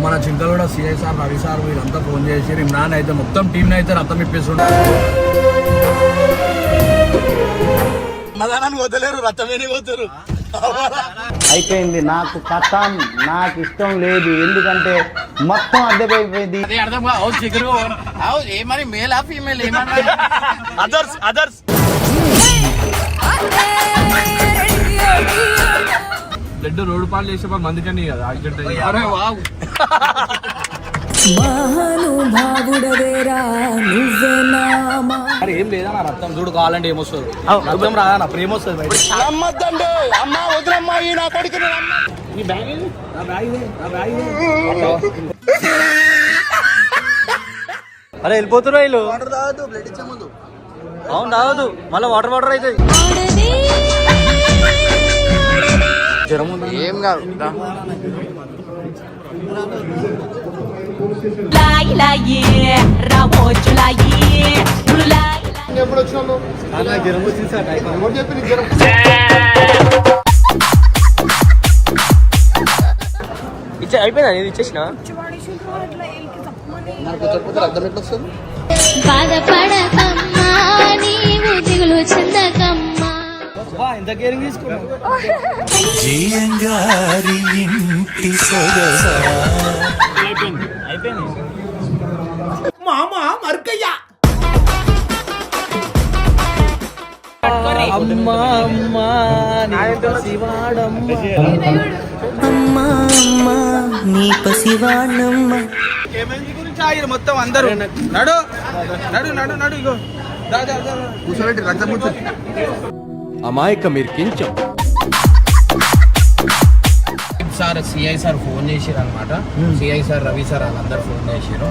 మన చింతలగూడ CI sir, Ravi sir వీళ్ళంతా phone చేసి ఇమ్రాన్ అయితే మొత్తం టీంని అయితే రథం ఇప్పిస్తుండే. అన్నదానాన్ని వదలేరు, రథమేనే పోతారు. అయిపోయింది. నాకు కథం నాకు ఇష్టం లేదు, ఎందుకంటే మొత్తం అద్దెపోయింది. ఏమని మేల్ ఆ ఫీమేల్ ఏమన్నా అదర్స్ బ్లడ్ రోడ్డు పాలు చేసే మందికని కదా ఏం లేదా నా రక్తం చూడు కావాలంటే ఏమొస్తుంది, రక్తం రాదా నా ప్రేమ వస్తుంది బయట. అరే వెళ్ళిపోతున్నా వీళ్ళు. అవును తాగదు, మళ్ళీ వాటర్ అవుతుంది. జ్వరం ఏం కాదు. ఎప్పుడు వచ్చినావు? జ్వరం వచ్చింది సార్. చెప్పి జ్వరం అయిపోయిందా? నేను ఇచ్చేసిన అర్థం ఎట్లా వస్తుంది? ఎంత కేరింగ్ తీసుకున్నావు? అయిపోయింది. మామ మర్కయ్య అమ్మా అమ్మా శివాడమ్మ అమ్మా అమ్మా నీ పసివాణమ్మ. గురించి ఆగిరు మొత్తం అందరూ. నడు నడు నడు నడు ఇగో కూర్చోబెట్టి రక్తం కూర్చో. అమాయక మీరు కించం. సార్ సిఐ సార్ ఫోన్ చేసిరు అనమాట. సిఐ సార్, రవి సార్ వాళ్ళందరూ ఫోన్ చేసిరు.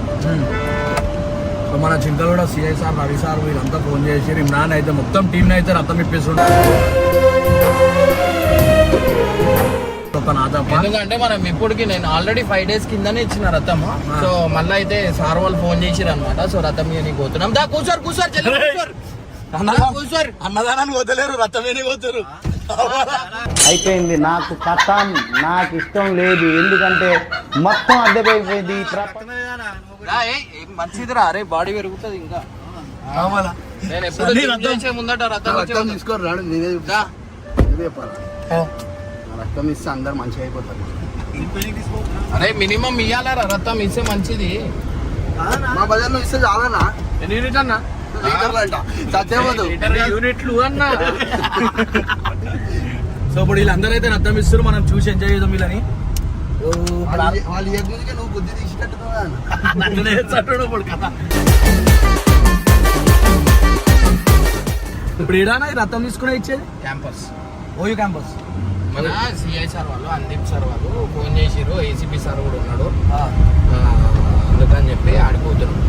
సో మన చింతలగూడ సిఐ సార్, రవి సార్ వీళ్ళంతా ఫోన్ చేసి ఇమ్రాన్ అయితే మొత్తం టీంని అయితే రథం ఇప్పిస్తుండే. ఎందుకంటే మనం ఇప్పటికి నేను ఆల్రెడీ 5 days కిందనే ఇచ్చిన రథము. సో మళ్ళీ అయితే సార్ వాళ్ళు ఫోన్ చేసిరు అనమాట. సో రథం మీద పోతున్నాం. దా కూర్చోరు అన్నదానాన్ని వదలేరు, రథమేనే పోతారు. అయిపోయింది. నాకు కథం నాకు ఇష్టం లేదు, ఎందుకంటే మొత్తం అద్దెపోయింది. మంచిదిరా, అరే బాడీ పెరుగుతుంది ఇంకా. నేను ఎప్పుడు ముందట రథం తీసుకోరు రాడు. నేనే చెప్పాలి, రక్తం ఇస్తే అందరు మంచిగా అయిపోతారు. అరే మినిమం ఇయ్యాలరా, రథం ఇస్తే మంచిది. మా బజార్లో ఇస్తే చాలన్నా. ఎన్ని యూనిట్ అన్నా? సత్యపోదు యూనిట్లు అన్నా. సో ఇప్పుడు వీళ్ళందరూ అయితే రథం ఇస్తారు, మనం చూసి ఎంజాయ్ చేద్దాం వీళ్ళని. వాళ్ళు ఎగ్గుకే నువ్వు బుద్ధి తీసినట్టున్నావు. ఇప్పుడు ఏడానా రథం తీసుకునే ఇచ్చేది? Campus, OU campus. మన సిఐ సార్ వాళ్ళు, అందీప్ సార్ వాళ్ళు ఫోన్ చేసిరు. ఏసీపీ సార్ కూడా ఉన్నాడు, అందుకని చెప్పి ఆడిపోతున్నాం.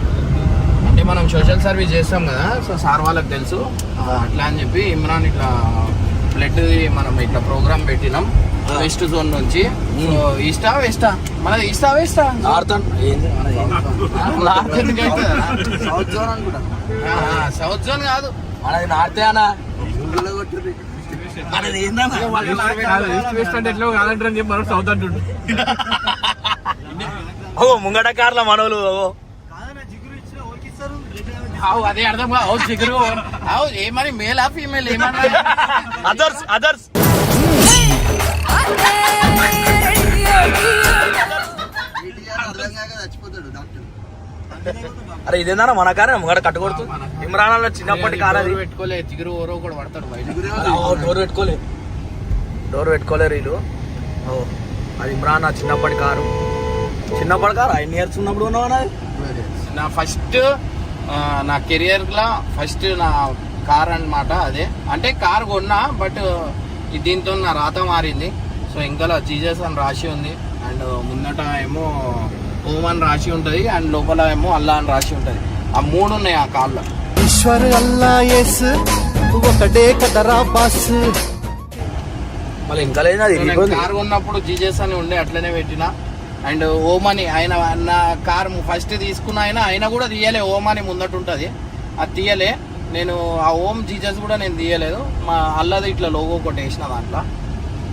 అంటే మనం సోషల్ సర్వీస్ చేస్తాం కదా, సో సార్ వాళ్ళకి తెలుసు. అట్లా అని చెప్పి ఇమ్రాన్ ఇట్లా బ్లడ్ మనం ఇట్లా ప్రోగ్రామ్ పెట్టినాం వెస్ట్ జోన్ నుంచి. సో ఈస్టా వెస్టా? మనది ఈస్టా వెస్టా? నార్త్ సౌత్ జోన్ అనుకుంటా. సౌత్ జోన్ కాదు, మనది నార్తే అన్నా. సౌత్ అంటుండు. ఓ ముంగట కార్ల మనోళ్ళు అదే అర్థం కావు. చిగురు ఏమని మేల్ ఆ ఫీమేల్ ఏమన్నా? అదర్స్ చచ్చిపోతాడు డాక్టర్. అరే ఇదేనా మన కారే ముంగట కట్టుకొడుతూ. ఇమ్రాన్ చిన్నప్పటి కార్ అది. పెట్టుకోలే, చిగురు ఓరో కూడా పడతాడు బయట. డోర్ పెట్టుకోలేరు వీళ్ళు. అది ఇమ్రాన్ చిన్నప్పటి కారు. 9 years ఉన్నప్పుడు ఉన్నావు. నా ఫస్ట్ నా కెరియర్లో ఫస్ట్ నా కార్ అన్నమాట అదే. అంటే కార్ కొన్నా, బట్ దీంతో నా రాత మారింది. సో ఇంకా జీజస్ అని రాసి ఉంది, అండ్ ముందట ఏమో ఓం అని రాసి ఉంటుంది, అండ్ లోపల ఏమో అల్లా అని రాసి ఉంటుంది. ఆ 3 ఉన్నాయి ఆ కార్లో. ఈశ్వర్ అల్లా యేస్ ఒకటే కదరా బాస్. మళ్ళీ ఇంకా లేదు. కార్ కొన్నప్పుడు జీజస్ అని ఉండే, అట్లనే పెట్టిన. అండ్ ఓమని ఆయన నా కార్ ఫస్ట్ తీసుకున్న ఆయన కూడా తీయలే. ఓమని ముందట ఉంటుంది, అది తీయలే. నేను ఆ ఓం జీజస్ కూడా నేను తీయలేదు. మా అల్లది ఇట్లా లోగో ఒకటి వేసిన దాంట్లో.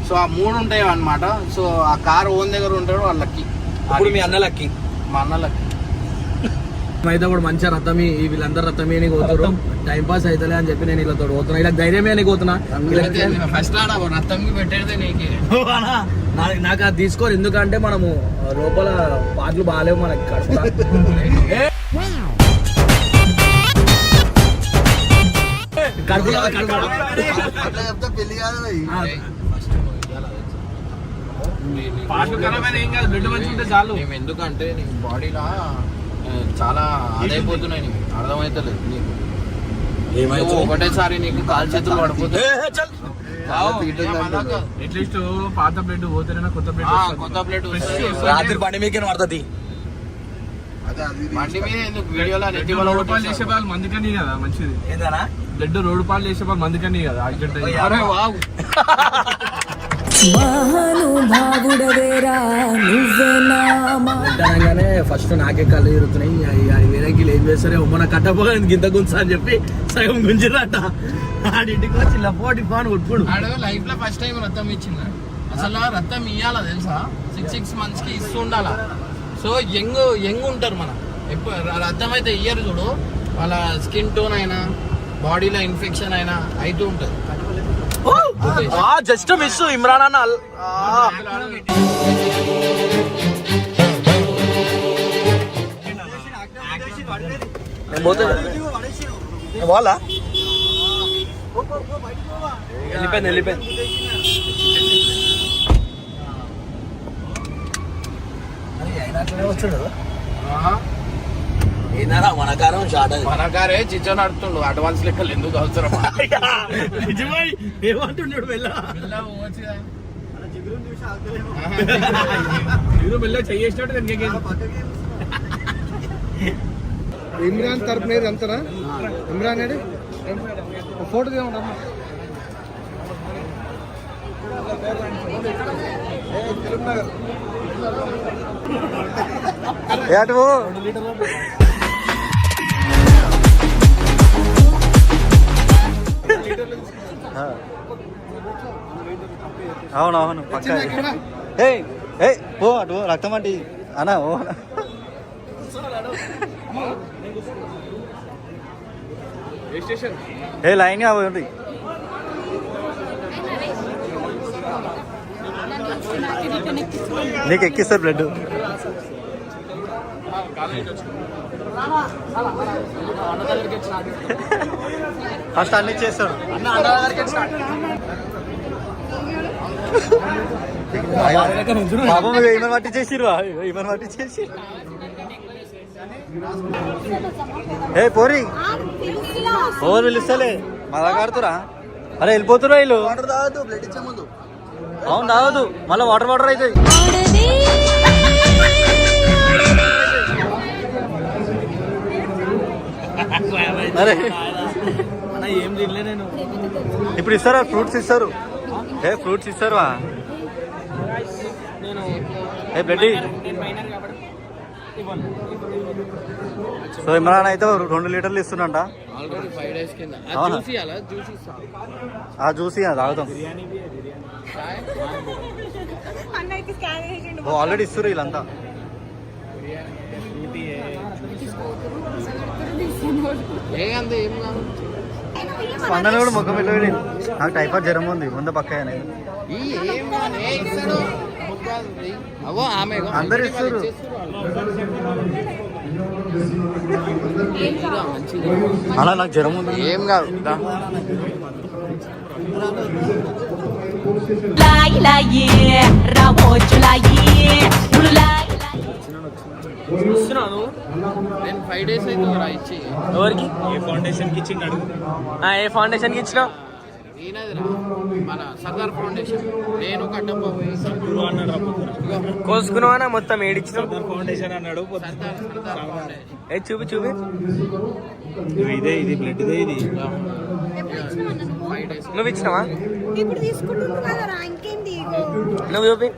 సో ఆ 3 ఉంటాయి అన్నమాట. సో ఆ కార్ ఓన్ దగ్గర ఉంటాడు వాళ్ళకి. ఇప్పుడు మీ అన్నలకి మా అన్నలకి అయితే కూడా మంచిగా రథమి వీళ్ళందరూ రథమే అని పోతారు టైం పాస్ అవుతలే అని చెప్పి నేను ఇలా పోతున్నా ఇలా ధైర్యమే అని పోతున్నా ఫస్ట్ రథంకి పెట్టేదే నీకు నాకు అది తీసుకోరు ఎందుకంటే మనము లోపల పాటలు బాగాలేవు మనకి కడుపులో పెళ్లి కాదు పాటలు ఖరాబ్ ఏం కాదు బ్లడ్ మంచిగా ఉంటే చాలు మేము ఎందుకంటే నీకు బాడీలో చాలా అదైపోతున్నాయి నీకు అర్థమవుతలేదు నీకు ఒకటేసారి నీకు కాలు చేతులు పడిపోతాయి అట్లీస్ట్ పాత బ్లడ్ పోతేనే కొత్త కొత్త ప్లేట్ రాత్రి బండి మీకే పడుతుంది బండి మీద ఎందుకు వీడియోలో రోడ్డు పాలు చేసే వాళ్ళు మందికని కదా మంచిది ఏంటన్నా బ్లడ్ రోడ్డు పాలు చేసే వాళ్ళు మందికని కదా అనగానే ఫస్ట్ నాకే కళ్ళు తిరుగుతున్నాయి వేరేకి ఏం చేస్తారే మన కట్టపోగా గింత గుంచా అని చెప్పి సగం గుంజిరట ఆడింటికి వచ్చి లపోటి పాను కొట్టుకోడు లైఫ్ లో ఫస్ట్ టైం రథం ఇచ్చింది అసలు రథం ఇయ్యాలా తెలుసా 6 months కి ఇస్తూ ఉండాలా సో యంగ్ ఉంటారు మన ఎప్పుడు రథం అయితే ఇయ్యరు చూడు వాళ్ళ స్కిన్ టోన్ అయినా బాడీలో ఇన్ఫెక్షన్ అయినా అవుతూ ఉంటుంది జస్ట్ మిస్ ఇమ్రాన్ అన్న వాళ్ళ వెళ్ళిపోయింది వచ్చాడు ఏదైనా మనకారం షార్ట్ మనకారే చిచ్చో నడుతుండు అడ్వాన్స్ లెక్కలు ఎందుకు అవసరం ఏమంటున్నాడు మెల్ల చేసినట్టు ఇమ్రాన్ తరపున అంతనా ఇమ్రాన్ అడి ఫోటో తీయమంటామా అవునవును పక్క పో అటు రక్తం అంటే అన్నా ఓ ఏ లైన్ ఉంది నీకు ఎక్కిస్తారు బ్లడ్ ఫస్ట్ అన్ని చేస్తాడు పాపం ఏమని పట్టి చేసిరు ఏమని పట్టి చేసి ఏ పోరి ఓరు పిలుస్తలే మళ్ళా కాడుతురా అరే వెళ్ళిపోతురా వీళ్ళు బ్లడ్ ఇచ్చే ముందు అవును తాగదు మళ్ళీ వాటర్ అవుతాయి అరే ఏం తినలే నేను ఇప్పుడు ఇస్తారా ఫ్రూట్స్ ఇస్తారు ఫ్రూట్స్ ఇస్తారు ఏ బ్లడ్ సో ఇమ్రాన్ అయితే 2 లీటర్లు ఇస్తున్నంట ఆల్రెడీ 5 days కింద ఆ జ్యూసీ తాగుతాం ఆల్రెడీ ఇస్తారు వీళ్ళంతా స్పందన కూడా ముఖం పెట్టండి నాకు టైఫాయిడ్ జ్వరం ఉంది ముందు పక్క అందరు ఇస్తారు అలా నాకు జ్వరం ఉంది ఏం కాదు నేను 5 days అయితే ఇచ్చి ఎవరికి ఏ ఫౌండేషన్ కి ఇచ్చింది అడుగు ఏ ఫౌండేషన్ కి ఇచ్చినావు ఈయనదిరా మన సర్దార్ ఫౌండేషన్ నేను కట్టప్ప కోసుకున్నావా మొత్తం ఏడిచ్చినావు ఫౌండేషన్ అన్నాడు ఏ చూపి ఇదే ఇది బ్లడ్ ఇదే ఇది నువ్వు ఇచ్చినావా ఇప్పుడు తీసుకుంటున్నావు కదా ఇంకేంది నువ్వు చూపి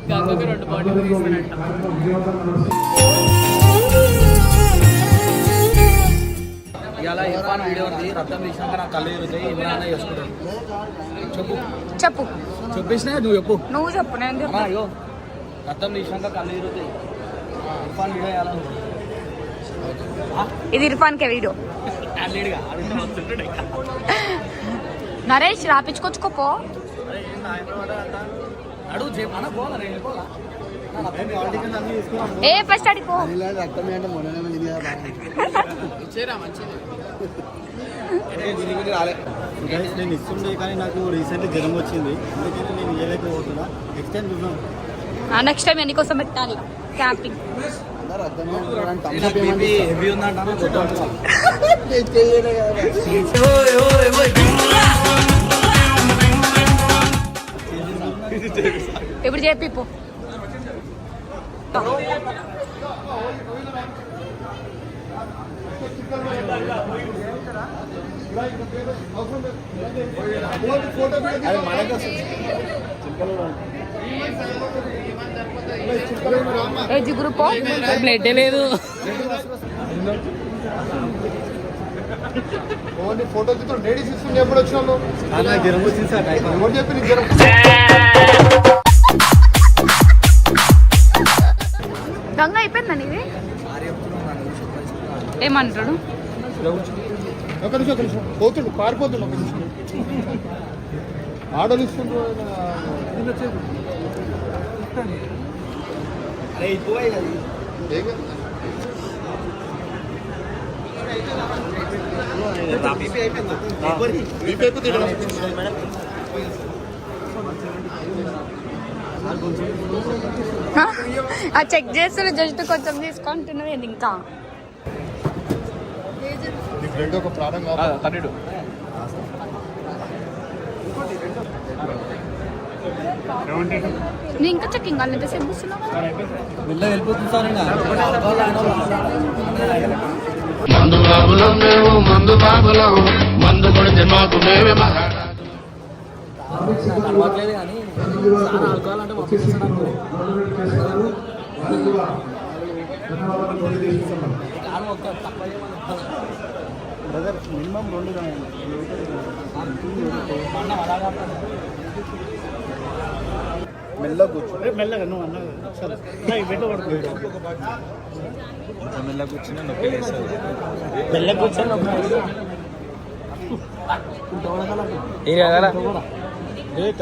గంగకి 2 బాటిల్ తీసుకున్నట్ట ఇలా ఇర్ఫాన్ వీడియో ఉంది, రక్తం తీసినాక నా కళ్ళు తిరుగుతాయి, ఇమ్రాన్ చేసుకుంటాను. చెప్పు చెప్పు చెప్పేసినా నువ్వు చెప్పు. నువ్వు చెప్పు నేను చెప్పు. అయ్యో రక్తం తీసినాక కళ్ళు తిరుగుతాయి, ఇర్ఫాన్ వీడియో వేయాలని. ఇది ఇర్ఫాన్ కే వీడియో. నరేష్ రాపించుకొచ్చుకోపో. అడుగు చెప్పు పోలా నేను పోలా. ఏ ఫస్ట్ అడిపో. రక్తం అంటే మొన్న ఇచ్చేరా మంచిది. నేను ఇస్తుండే కానీ నాకు రీసెంట్లీ జ్వరం వచ్చింది, అందుకని నేను ఇవ్వలేకపోతున్నా. నెక్స్ట్ టైం చూద్దాం. నెక్స్ట్ టైం ఎన్నికోసం పెట్టాలి క్యాంపింగ్. హెవీ ఉందంట ఇప్పుడు చెప్పి పో. ఏ జిగురు పో. బ్లడ్ లేదు. ఫోటో చిత్రం లేడీస్ ఇస్తుంది. ఎప్పుడు వచ్చినావు? జ్వరం వచ్చింది సార్. ఎవరు చెప్పి నీకు జ్వరం? గంగ అయిపోయిందా నీది? ఏమంటాడు? ఒక నిమిషం పోతుండు, పారిపోతుండు. ఒక నిమిషం ఆర్డర్ ఇస్తుండ్రు. చెక్ చేస్తున్నా, జస్ట్ కొంచెం తీసుకుంటున్నావు ఏంది ఇంకా. రెండు ఒక ప్రాణం కావాలి. నీ ఇంకా చెక్కింగ్ అని ఎంతసేపు చూస్తున్నావు? వెళ్ళి వెళ్ళిపోతుంది సార్. మందు బాబులం మేము, మందు బాబులం, మందు కొడితే మాకు మేమే అలవాట్లేదు కానీ ఆల్కహాల్ అంటే పంపిస్తున్నాను. బ్రదర్ మినిమం 2 కావాలి. మెల్లగా కూర్చో. మెల్లగా నువ్వు అన్నా సరే మెల్లగా కూర్చున్నా నొప్పి లేదు. మెల్లగా కూర్చొని నొప్పి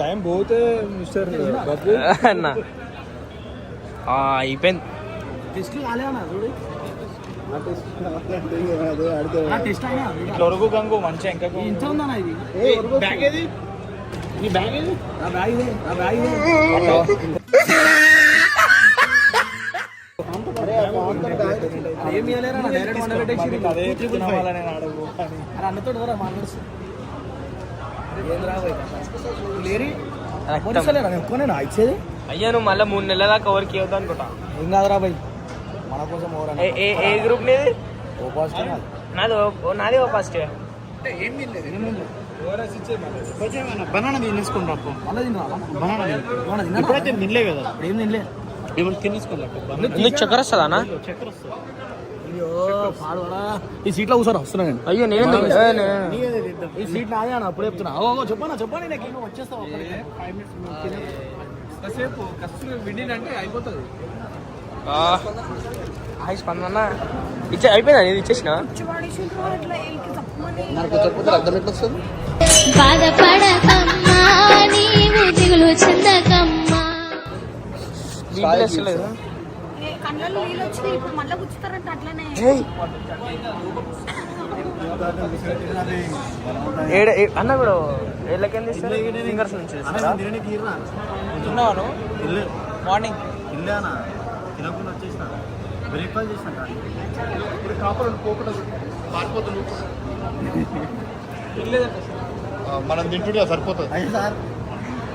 టైం పోతే మిస్టర్ బాబు అన్న అయిపోయింది. టెస్ట్ కాలేనా చూడు. టెస్ట్ అయినా ఇట్లా వరకు గంగు మంచిగా ఇంకా ఇంత ఉందన్నా. ఇది బ్యాగ్ ఏది? నీ బ్యాగ్ ఏది? నా బ్యాగ్ ఇదే, నా బ్యాగ్ ఇదే. ఏం ఇవ్వలేరా? డైరెక్ట్ వండ పెట్టేసి అన్నతో ఎవరా మాట్లాడుతు ఏం రాబోయే లేరి ఎక్కువనే ఇచ్చేది. అయ్యా నువ్వు మళ్ళీ 3 నెలల దాకా ఎవరికి ఇవ్వద్దు అనుకుంటా. ఏం కాదురా బాయ్, మన కోసం ఏ గ్రూప్ నీది? ఓ పాజిటివ్ నాది ఓ ఫస్ట్. బనానా తినేసుకుంటా. మళ్ళీ తిన్నా ఇప్పుడైతే తినలే కదా. ఏం తినలే. ఏమైనా తినేసుకోలే. నీకు చక్కెర వస్తుందా అన్న? అయ్యో పాడవరా. ఈ సీట్లో కూర్చొని వస్తున్నాను. అయ్యో నేను ఈ సీట్ నాదే అన్న, అప్పుడు చెప్తున్నా. ఓ చెప్పండి నాకు ఏమో వచ్చేస్తావు. 5 minutes కాసేపు కష్టం విండినంటే అయిపోతుంది. హాయ్ స్పందన అయిపోయిందా? నేను ఇచ్చేసిన నాకు చెప్పితే అర్థం ఎట్లా వస్తుంది? బాధపడకమ్మా నీవు దిగులు చెందకమ్మా. కళ్ళలో నీళ్ళు వచ్చినాయి, ఇప్పుడు మళ్ళీ గుచ్చుతారంట అట్లనే. అన్న ఇప్పుడు ఏళ్ళకేంది ఫింగర్స్ నుంచి తిన్నాను మార్నింగ్ ఇల్లేనా తినకుండా వచ్చేసిన. బ్రేక్ఫాస్ట్ చేసిన ఇప్పుడు కాపలు పోకుండా పారిపోతుంది. మనం తింటుంటే సరిపోతుంది. అయ్యి సార్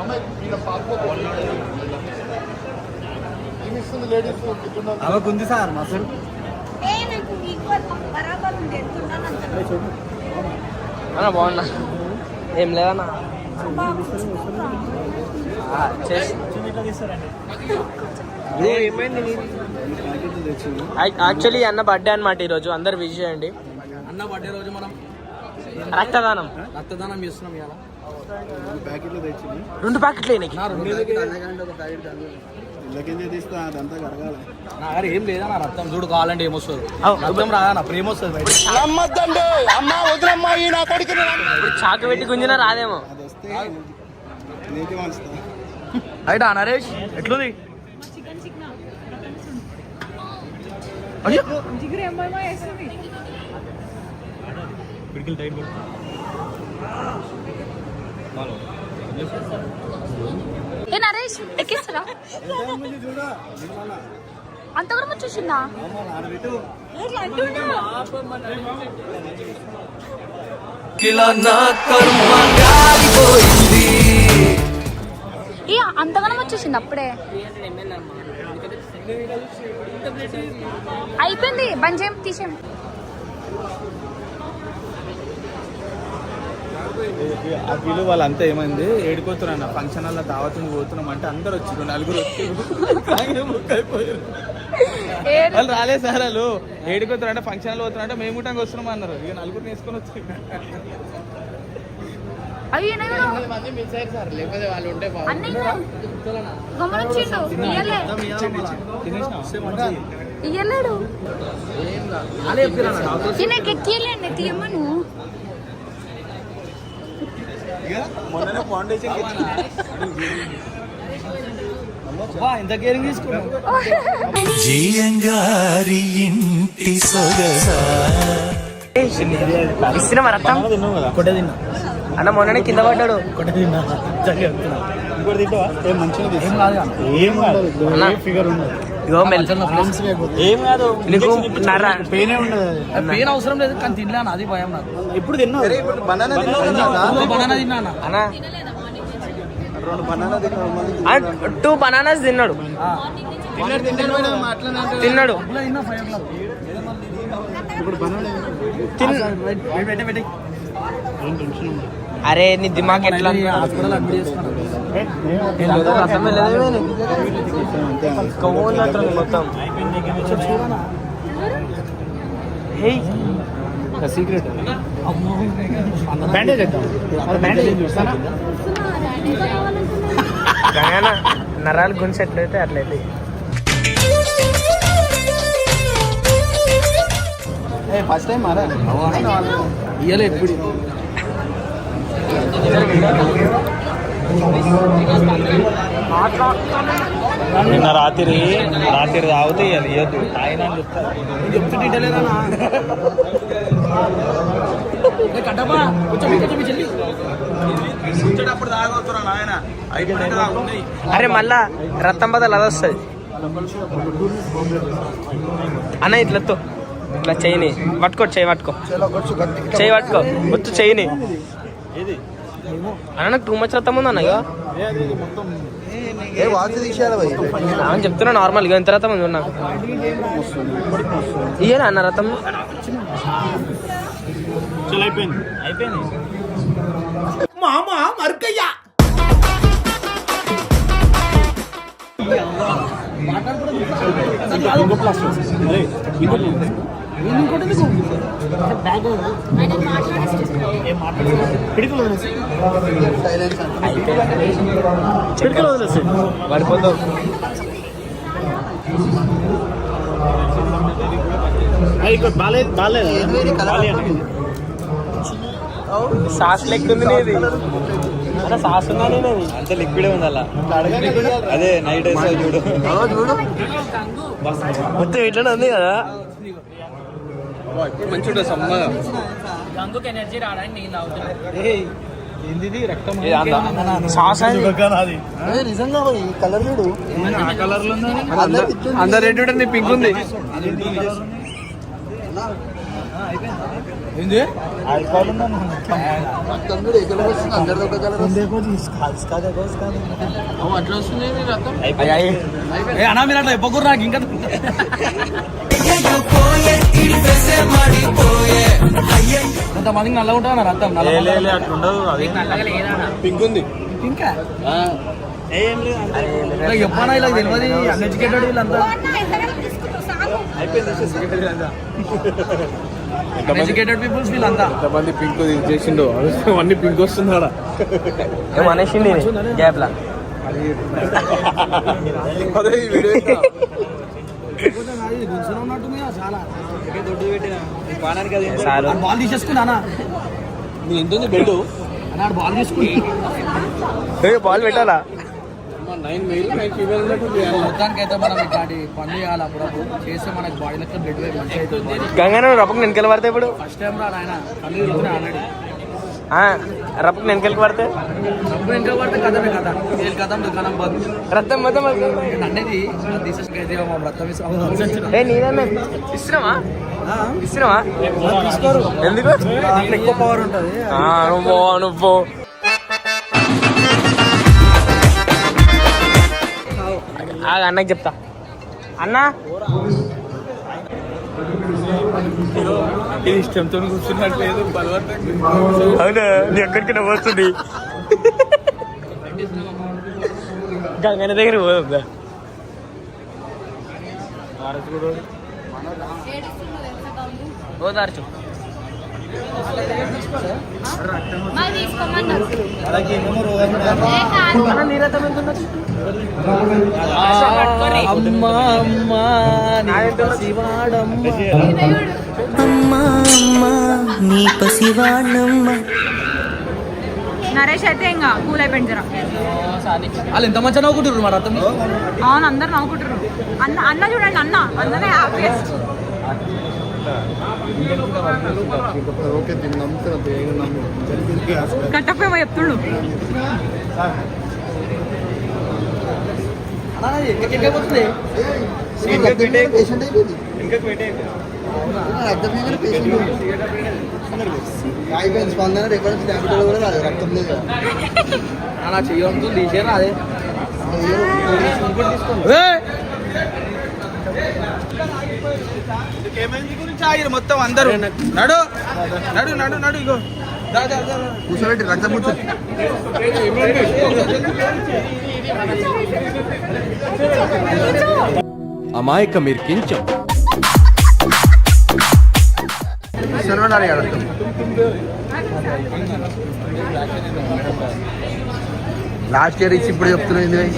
అమ్మాయి ఇలా పారిపోతుంది. ఏమి ఇస్తుంది లేడీస్? అవకు ఉంది సార్ మసలు. నాకు ఈక్వల్ బరాబర్ ఉంది. ఎంత ఉన్నానంత అన్న బాగున్నా. ఏం లేదన్నా యాక్చువల్లీ అన్న బర్త్డే అనమాట ఈరోజు. అందరు విష్ చేయండి. అన్న బర్త్డే రోజు మనం రక్తదానం చేస్తున్నాం ఇవాళ. ప్యాకెట్లు తెచ్చింది 2 ప్యాకెట్లు నా రెండు ఇళ్ళకిందే తీస్తా అదంతా కడగాలి. నా దగ్గర ఏం లేదా నా రక్తం చూడు కావాలంటే ఏమొస్తుంది రక్తం రాదా నా ప్రేమ వస్తుంది బయట. చాకు పెట్టి గుంజినా రాదేమో. అది వస్తే నీకు మంచుతా. బయట నరేష్ ఎట్లుంది అయ్యో ఏ నరేష్ ఎక్కిస్తారా అంతవరకు వచ్చేసిందా ఏ అంతగానం వచ్చేసింది అప్పుడే అయిపోయింది బంద్ చేయం తీసేం ఆ వీళ్ళు వాళ్ళంతా ఏమైంది ఏడుకోతున్నా ఫంక్షన్ హాల్లో దావత్తుని పోతున్నాం అంటే అందరు వచ్చి 4 అయిపోయారు. వాళ్ళు రాలేదు సార్ వాళ్ళు ఏడుకోతున్నా ఫంక్షన్ హాల్ పోతున్నా అంటే మేము కూడా వస్తున్నాం అన్నారు. ఇక 4 వేసుకొని వచ్చి అయ్యి మంది మిస్ అయ్యారు సార్, లేకపోతే వాళ్ళు ఉంటే గమనించిండు ఇయ్యలేడు ఈయనకి ఎక్కియలేండి తీయమను మొన్ననే ఫౌండేషన్ ఇంత కేరింగ్ తీసుకున్నాం. జీయంగారి ఇంటి సొగసా ఇస్తున్నామా రక్తం? కొట్టే తిన్నా అన్న మొన్ననే కింద పడ్డాడు. కొట్టే తిన్నా ఇంకోటి తింటావా? మంచిగా ఏం కాదు ఏం కాదు ఫిగర్ ఉండదు. ఇగో ఏం కాదు నీకు పెయినే ఉండదు. పెయిన్ అవసరం లేదు కానీ తినలేను అది భయం నాకు. ఇప్పుడు తిన్నావు బనానా తిన్నావు బనానా తిన్నా అన్న 2 బనానా తిన్నావు మళ్ళీ 2 బనానాస్ తిన్నాడు. తిన్నాడు ఇప్పుడు బనానా అరే నీ దిమాగ్ ఎట్లా హాస్పిటల్ అడ్మిట్ చేసుకున్నాను. మొత్తం సీక్రెట్ బ్యాండేజ్ నరాలు గుంచి ఎట్లయితే అట్లయితే ఫస్ట్ టైం మారా ఇయ్యలే ఎప్పుడు నిన్న రాత్రి తాగితే ఇవ్వాలి ఇవ్వద్దు తాగినా అని చెప్తారు. చెప్తుంటేలేదా కట్టపా కొంచెం చెల్లి కూర్చోటప్పుడు తాగొస్తున్నా నాయన. అరే మళ్ళా రక్తం బదులు అది వస్తుంది అన్న. ఇట్లా చెయ్యిని పట్టుకో, చెయ్యి పట్టుకో గుర్తు చెయ్యిని అన్న. నాకు 2 మచ్ రక్తం ఉంది అన్న. అని చెప్తున్నా నార్మల్. ఇక ఎంత రథం ఉంది నాకు ఇయ్యనా అన్న రథం? అయిపోయింది మామ మరుకయ్యా పడిపోతావు. సాస్ లెక్కుంది నీది. అలా సాస్ ఉందా నేనేది అంత లిక్విడే ఉంది అలా. అదే నైట్ చూడు మొత్తం ఇట్లనే ఉంది కదా. మంచి ఉంటుంది సమ్మగా. ఎనర్జీ రావడానికి నేను ఏంది రక్తం సాస్ నిజంగా కలర్ చూడు. ఆ కలర్ లో అందరు రెడ్ ఉంటుంది, పింక్ ఉంది. ఏంది అట్లా వస్తుంది రక్తం. అన్నా మీరు అట్లా ఇవ్వకూరు నాకు ఇంకా. కొంతమందికి నల్ల ఉంటా రక్తం అట్లుండదు. పింక్ ఉంది. ఇంకా చెప్పానా ఇలా తెలియదు అన్ఎడ్యుకేటెడ్ వీళ్ళంతా. అయిపోయింది ఎడ్యుకేటెడ్ పీపుల్స్ వీళ్ళంతా. ఎంతమంది పింక్ చేసిండో అన్ని పింక్ వస్తున్నాడా ఏమనేసింది గ్యాప్ లా అదే ఈ వీడియో సార్ బాల్ తీసేసుకున్నా నీ ఎంత ఉంది బెడ్ అన్నాడు, బాల్ తీసుకుని బాల్ పెట్టాలా 9 మేల్ 9 ఫీమేల్ ఉన్నట్టుంది. మొత్తానికి అయితే మనం ఇట్లాంటి పనులు చేయాలి అప్పుడప్పుడు, చేస్తే మనకి బాడీ లెక్క బ్లడ్ వేవ్ మంచిగా అవుతుంది. గంగాను రప్పకు వెనకాల పడితే ఇప్పుడు ఫస్ట్ టైం రా ఆయన కళ్ళు తిరుగుతున్నాయి ఆల్రెడీ. రప్పకు వెనకాలకి పడితే డబ్బు ఇంకా పడితే కథమే కథ, వీళ్ళు కథం దుకాణం బంద్. రక్తం మొత్తం అనేది తీసేసుకైతే మా రక్తం ఏ నీదన్నా ఇస్తున్నావా ఇస్తున్నావా తీసుకోరు, ఎందుకు ఎక్కువ పవర్ ఉంటుంది. నువ్వు అన్నకి చెప్తా అన్నా ఇది ఇష్టంతో కూర్చున్నట్లేదు బలవంతంగా. అవునా నీ ఎక్కడికి నవ్వు వస్తుంది గంగన దగ్గర పోదా పోదార్చు అమ్మా అమ్మా శివాడమ్మ అమ్మా అమ్మా నీ పసివాణమ్మ. నరేష్ అయితే ఇంకా కూల్ అయిపోయింది జరా. వాళ్ళు ఎంత మంచిగా నవ్వుకుంటారు మరి అర్థం. అవును అందరు నవ్వుకుంటారు. అన్న అన్న చూడండి, అన్ననే హ్యాపీయెస్ట్. కట్టప్పేమో చెప్తుండు. ఎక్కడిపోతుంది స్పందన రికార్డ్స్ కూడా రాదు, రక్తం లేదు. అలా చెయ్యొద్దు, తీసేరా అదే గురించి ఆగిరు మొత్తం అందరూ. నడు నడు నడు నడు ఇగో కూర్చోబెట్టి రక్తం కూర్చో. అమాయక మీరు కించం రక్తం లాస్ట్ ఇయర్ ఇచ్చి ఇప్పుడు చెప్తున్నాయి.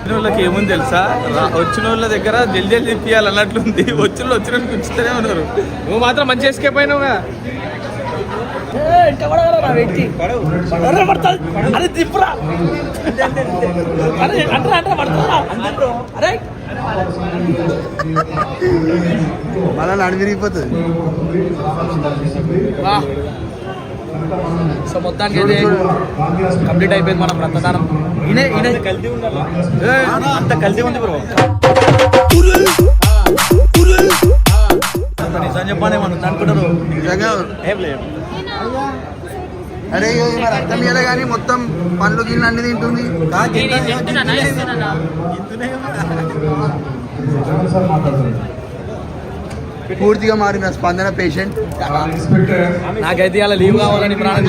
వచ్చిన వాళ్ళకి ఏముంది తెలుసా, వచ్చిన వాళ్ళ దగ్గర జల్దీ తిప్పియాలి అన్నట్లుంది. వచ్చిన కూర్చుతూనే ఉన్నారు. నువ్వు మాత్రం మంచి ఎస్కేప్ అయినావుగా. అరే తిప్పురా అరే అంటారా పడుతుందా అరే మళ్ళీ నడివిరిగిపోతుంది. సో మొత్తానికి అయితే కంప్లీట్ అయిపోయింది మనం రక్తదానం. కల్తీ ఉండాలి, అంత కల్తీ ఉంది బ్రో. నిజం చెప్పానే మనం అనుకుంటారు నిజంగా అరే రక్తం ఇయ్యాలి కానీ మొత్తం పండ్లు గిన్నె అన్ని తింటుంది. పూర్తిగా మారిన స్పందన పేషెంట్. నాకైతే ఇలా లీవ్ కావాలని ప్రాణం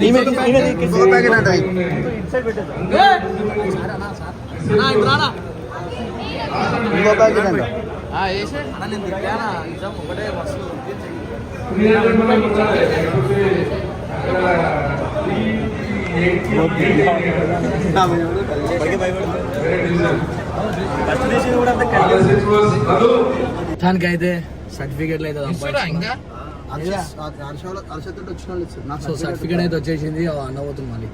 ఇంకో ప్యాకెట్ అంట ఇంకో ప్యాకెట్ అంట. దానికైతే సర్టిఫికేట్లు అయితే ఇంకా అర్షతో వచ్చిన వాళ్ళు ఇస్తారు. సో సర్టిఫికేట్ అయితే వచ్చేసింది, అన్నపోతుంది మళ్ళీ.